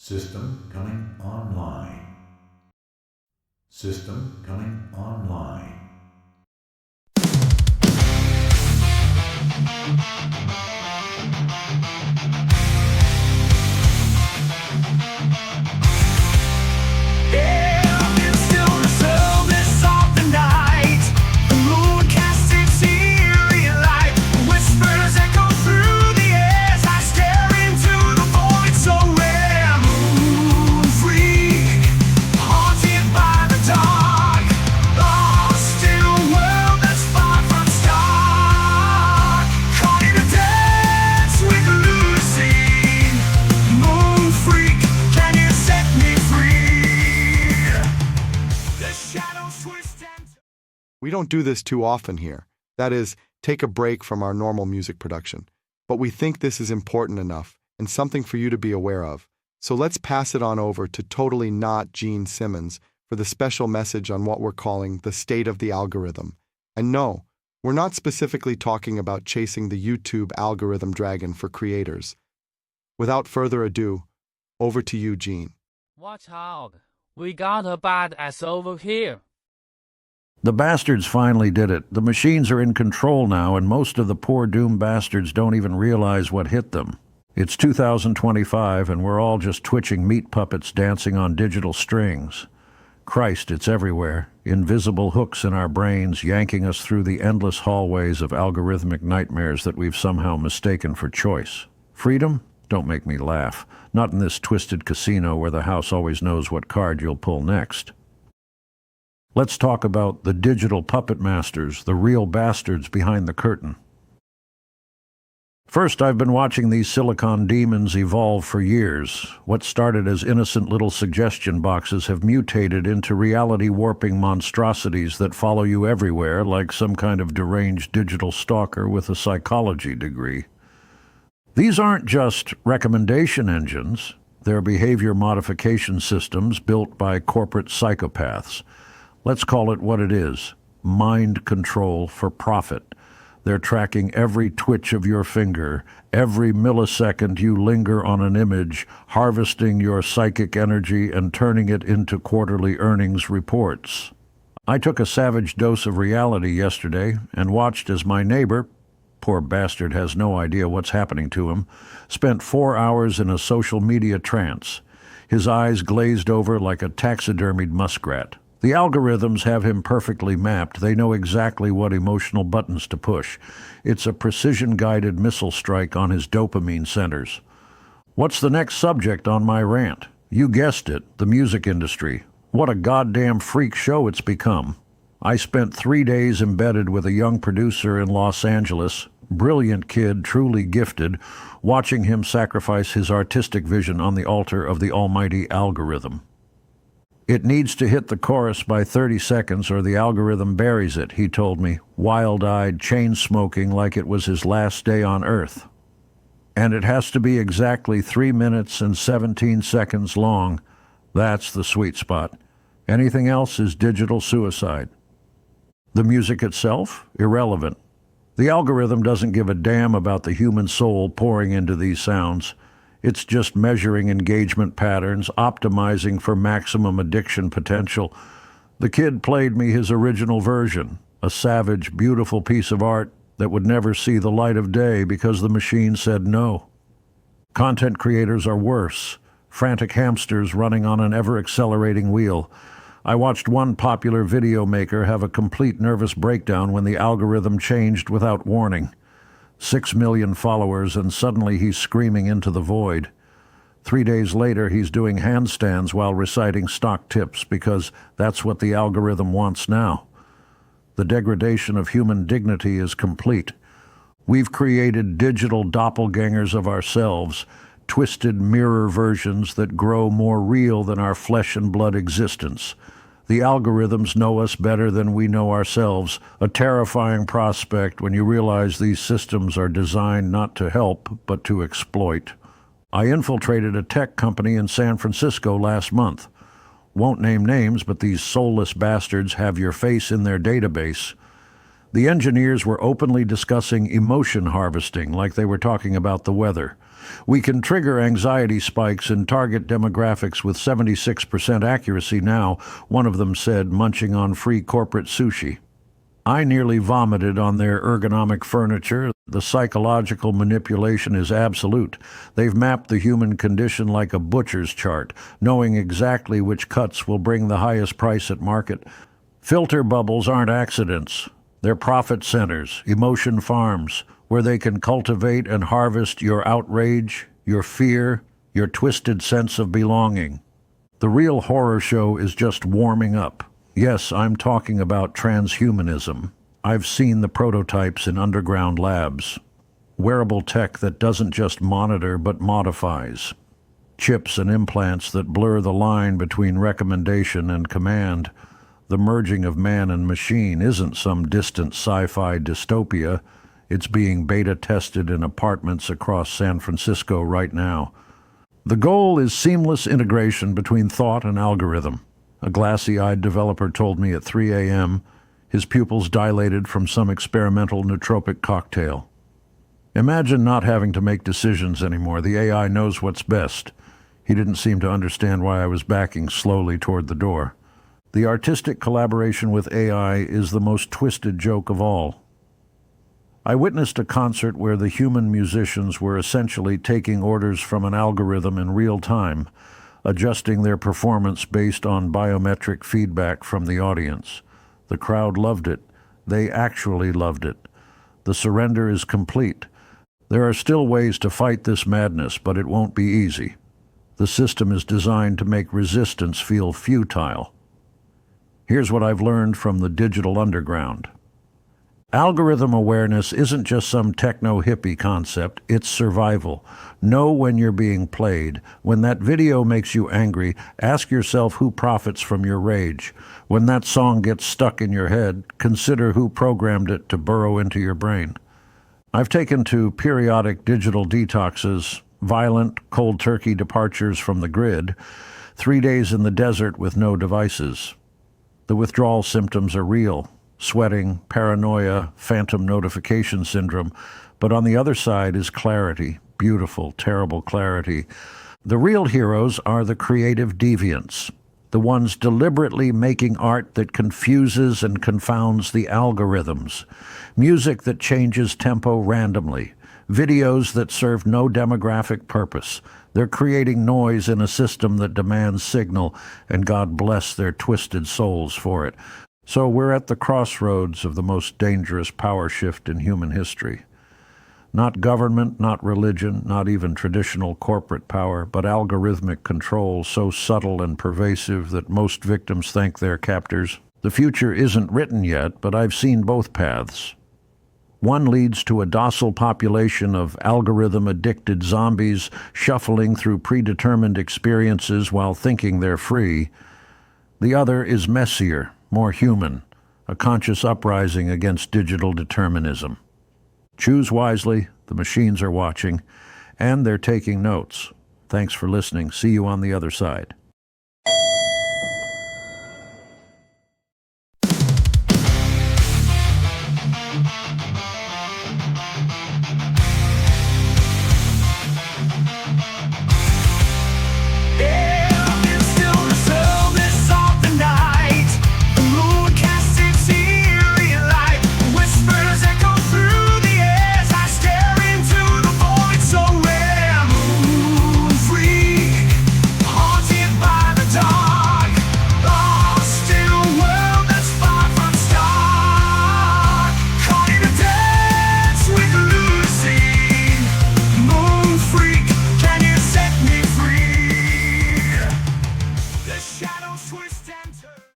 System coming online. System coming online. We don't do this too often here. That is, take a break from our normal music production. But we think this is important enough and something for you to be aware of. So let's pass it on over to totally not Gene Simmons for the special message on what we're calling the state of the algorithm. And no, we're not specifically talking about chasing the YouTube algorithm dragon for creators. Without further ado, over to you, Gene. Watch out. We got a badass over here. The bastards finally did it. The machines are in control now, and most of the poor doomed bastards don't even realize what hit them. It's 2025, and we're all just twitching meat puppets dancing on digital strings. Christ, it's everywhere. Invisible hooks in our brains yanking us through the endless hallways of algorithmic nightmares that we've somehow mistaken for choice. Freedom? Don't make me laugh. Not in this twisted casino where the house always knows what card you'll pull next. Let's talk about the digital puppet masters, the real bastards behind the curtain. First, I've been watching these silicon demons evolve for years. What started as innocent little suggestion boxes have mutated into reality-warping monstrosities that follow you everywhere, like some kind of deranged digital stalker with a psychology degree. These aren't just recommendation engines. They're behavior modification systems built by corporate psychopaths. Let's call it what it is, mind control for profit. They're tracking every twitch of your finger, every millisecond you linger on an image, harvesting your psychic energy and turning it into quarterly earnings reports. I took a savage dose of reality yesterday and watched as my neighbor, poor bastard has no idea what's happening to him, spent 4 hours in a social media trance. His eyes glazed over like a taxidermied muskrat. The algorithms have him perfectly mapped. They know exactly what emotional buttons to push. It's a precision-guided missile strike on his dopamine centers. What's the next subject on my rant? You guessed it, the music industry. What a goddamn freak show it's become. I spent 3 days embedded with a young producer in Los Angeles, brilliant kid, truly gifted, watching him sacrifice his artistic vision on the altar of the almighty algorithm. It needs to hit the chorus by 30 seconds or the algorithm buries it, he told me, wild-eyed, chain-smoking like it was his last day on Earth. And it has to be exactly 3 minutes and 17 seconds long. That's the sweet spot. Anything else is digital suicide. The music itself? Irrelevant. The algorithm doesn't give a damn about the human soul pouring into these sounds. It's just measuring engagement patterns, optimizing for maximum addiction potential. The kid played me his original version, a savage, beautiful piece of art that would never see the light of day because the machine said no. Content creators are worse, frantic hamsters running on an ever-accelerating wheel. I watched one popular video maker have a complete nervous breakdown when the algorithm changed without warning. 6 million followers, and suddenly he's screaming into the void. 3 days later, he's doing handstands while reciting stock tips because that's what the algorithm wants now. The degradation of human dignity is complete. We've created digital doppelgangers of ourselves, twisted mirror versions that grow more real than our flesh and blood existence. The algorithms know us better than we know ourselves, a terrifying prospect when you realize these systems are designed not to help, but to exploit. I infiltrated a tech company in San Francisco last month. Won't name names, but these soulless bastards have your face in their database. The engineers were openly discussing emotion harvesting like they were talking about the weather. We can trigger anxiety spikes in target demographics with 76% accuracy now, one of them said, munching on free corporate sushi. I nearly vomited on their ergonomic furniture. The psychological manipulation is absolute. They've mapped the human condition like a butcher's chart, knowing exactly which cuts will bring the highest price at market. Filter bubbles aren't accidents. They're profit centers, emotion farms, where they can cultivate and harvest your outrage, your fear, your twisted sense of belonging. The real horror show is just warming up. Yes, I'm talking about transhumanism. I've seen the prototypes in underground labs. Wearable tech that doesn't just monitor but modifies. Chips and implants that blur the line between recommendation and command. The merging of man and machine isn't some distant sci-fi dystopia. It's being beta tested in apartments across San Francisco right now. The goal is seamless integration between thought and algorithm. A glassy-eyed developer told me at 3 a.m., his pupils dilated from some experimental nootropic cocktail. Imagine not having to make decisions anymore. The AI knows what's best. He didn't seem to understand why I was backing slowly toward the door. The artistic collaboration with AI is the most twisted joke of all. I witnessed a concert where the human musicians were essentially taking orders from an algorithm in real time, adjusting their performance based on biometric feedback from the audience. The crowd loved it. They actually loved it. The surrender is complete. There are still ways to fight this madness, but it won't be easy. The system is designed to make resistance feel futile. Here's what I've learned from the digital underground. Algorithm awareness isn't just some techno-hippie concept, it's survival. Know when you're being played. When that video makes you angry, ask yourself who profits from your rage. When that song gets stuck in your head, consider who programmed it to burrow into your brain. I've taken to periodic digital detoxes, violent, cold turkey departures from the grid, 3 days in the desert with no devices. The withdrawal symptoms are real. Sweating, paranoia, phantom notification syndrome, but on the other side is clarity, beautiful, terrible clarity. The real heroes are the creative deviants, the ones deliberately making art that confuses and confounds the algorithms, music that changes tempo randomly, videos that serve no demographic purpose. They're creating noise in a system that demands signal, and God bless their twisted souls for it. So we're at the crossroads of the most dangerous power shift in human history. Not government, not religion, not even traditional corporate power, but algorithmic control so subtle and pervasive that most victims think they're captors. The future isn't written yet, but I've seen both paths. One leads to a docile population of algorithm-addicted zombies shuffling through predetermined experiences while thinking they're free. The other is messier, more human, a conscious uprising against digital determinism. Choose wisely, the machines are watching, and they're taking notes. Thanks for listening. See you on the other side.